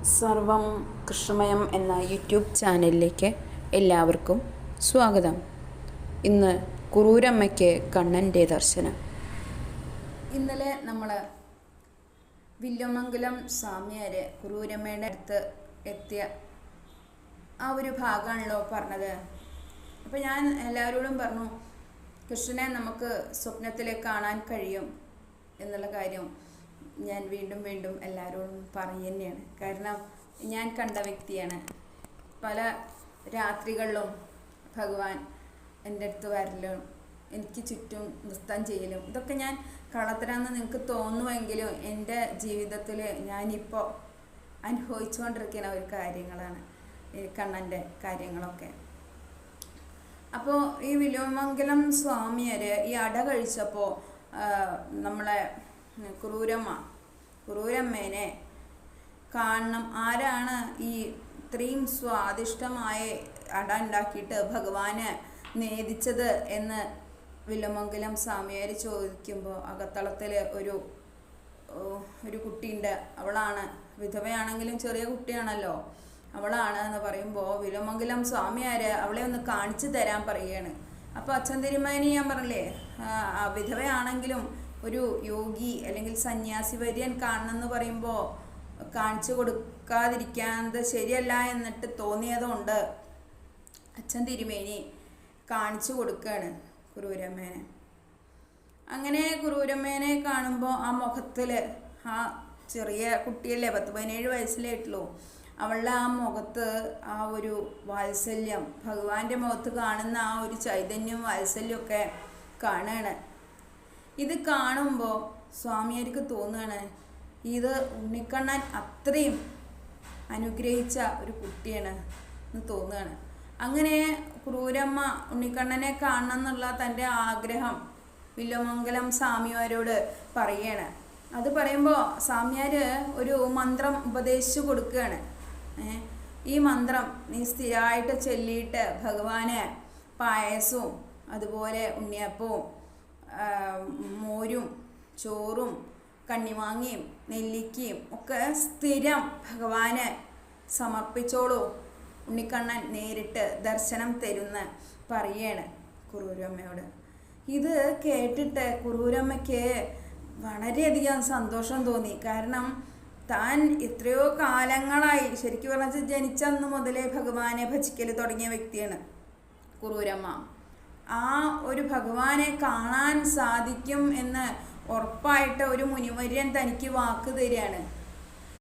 സർവം കൃഷ്ണമയം എന്ന യൂട്യൂബ് ചാനലിലേക്ക് എല്ലാവർക്കും സ്വാഗതം. ഇന്ന് കുറൂരമ്മയ്ക്ക് കണ്ണൻ്റെ ദർശനം. ഇന്നലെ നമ്മൾ വില്വമംഗലം സ്വാമിയാർ കുറൂരമ്മയുടെ അടുത്ത് എത്തിയ ആ ഒരു ഭാഗമാണല്ലോ പറഞ്ഞത്. അപ്പോൾ ഞാൻ എല്ലാവരോടും പറഞ്ഞു, കൃഷ്ണനെ നമുക്ക് സ്വപ്നത്തിൽ കാണാൻ കഴിയും എന്നുള്ള കാര്യം ഞാൻ വീണ്ടും വീണ്ടും എല്ലാവരോടും പറഞ്ഞു തന്നെയാണ്. കാരണം ഞാൻ കണ്ട വ്യക്തിയാണ്. പല രാത്രികളിലും ഭഗവാൻ എൻ്റെ അടുത്ത് വരലും എനിക്ക് ചുറ്റും നൃത്തം ചെയ്യലും ഇതൊക്കെ ഞാൻ കള്ളത്തരാന്ന് നിങ്ങൾക്ക് തോന്നുമെങ്കിലും എൻ്റെ ജീവിതത്തിൽ ഞാനിപ്പോൾ അനുഭവിച്ചുകൊണ്ടിരിക്കുന്ന ഒരു കാര്യങ്ങളാണ് ഈ കണ്ണൻ്റെ കാര്യങ്ങളൊക്കെ. അപ്പോൾ ഈ വില്വമംഗലം സ്വാമിയാർ ഈ അട കഴിച്ചപ്പോൾ നമ്മളെ കുറൂരമ്മേനെ കാണണം. ആരാണ് ഈ ഇത്രയും സ്വാദിഷ്ടമായ അട ഉണ്ടാക്കിയിട്ട് ഭഗവാന് നേദിച്ചത് എന്ന് വില്വമംഗലം സ്വാമിയാർ ചോദിക്കുമ്പോൾ അകത്തളത്തിൽ ഒരു കുട്ടിയുണ്ട്. അവളാണ്, വിധവയാണെങ്കിലും ചെറിയ കുട്ടിയാണല്ലോ, അവളാണ് എന്ന് പറയുമ്പോൾ വില്വമംഗലം സ്വാമിയാർ അവളെ ഒന്ന് കാണിച്ചു തരാൻ പറയുകയാണ്. അപ്പോൾ അച്ഛൻ തിരുമേനി, ഞാൻ പറഞ്ഞില്ലേ, വിധവയാണെങ്കിലും ഒരു യോഗി അല്ലെങ്കിൽ സന്യാസി വര്യൻ കാണണമെന്ന് പറയുമ്പോൾ കാണിച്ചു കൊടുക്കാതിരിക്കാതെ ശരിയല്ല എന്നിട്ട് തോന്നിയതുകൊണ്ട് അച്ഛൻ തിരുമേനി കാണിച്ചു കൊടുക്കുകയാണ് കുറൂരമ്മേനെ. അങ്ങനെ കുറൂരമ്മേനെ കാണുമ്പോൾ ആ മുഖത്തിൽ, ആ ചെറിയ കുട്ടിയല്ലേ, 10-17 വയസ്സിലായിട്ടുള്ളൂ, അവളുടെ ആ മുഖത്ത് ആ ഒരു വാത്സല്യം, ഭഗവാന്റെ മുഖത്ത് കാണുന്ന ആ ഒരു ചൈതന്യം വാത്സല്യമൊക്കെ കാണുകയാണ്. ഇത് കാണുമ്പോൾ സ്വാമിയാർക്ക് തോന്നുകയാണ്, ഇത് ഉണ്ണിക്കണ്ണൻ അത്രയും അനുഗ്രഹിച്ച ഒരു കുട്ടിയാണ് എന്ന് തോന്നുകയാണ്. അങ്ങനെ കുറൂരമ്മ ഉണ്ണിക്കണ്ണനെ കാണണം എന്നുള്ള തൻ്റെ ആഗ്രഹം വില്വമംഗലം സ്വാമിയാരോട് പറയുകയാണ്. അത് പറയുമ്പോൾ സ്വാമിയാർ ഒരു മന്ത്രം ഉപദേശിച്ചു കൊടുക്കുകയാണ്. ഈ മന്ത്രം നീ സ്ഥിരമായിട്ട് ചൊല്ലിയിട്ട് ഭഗവാന് പായസവും അതുപോലെ ഉണ്ണിയപ്പവും മോരും ചോറും കണ്ണിമാങ്ങയും നെല്ലിക്കയും ഒക്കെ സ്ഥിരം ഭഗവാന് സമർപ്പിച്ചോളൂ, ഉണ്ണിക്കണ്ണൻ നേരിട്ട് ദർശനം തരുന്ന പറയുകയാണ് കുറൂരമ്മയോട്. ഇത് കേട്ടിട്ട് കുറൂരമ്മയ്ക്ക് വളരെയധികം സന്തോഷം തോന്നി. കാരണം താൻ എത്രയോ കാലങ്ങളായി, ശരിക്കും പറഞ്ഞാൽ ജനിച്ചന്ന് മുതലേ ഭഗവാനെ ഭജിക്കൽ തുടങ്ങിയ വ്യക്തിയാണ് കുറൂരമ്മ. ആ ഒരു ഭഗവാനെ കാണാൻ സാധിക്കും എന്ന് ഉറപ്പായിട്ട് ഒരു മുനിവര്യൻ തനിക്ക് വാക്ക് തരികയാണ്.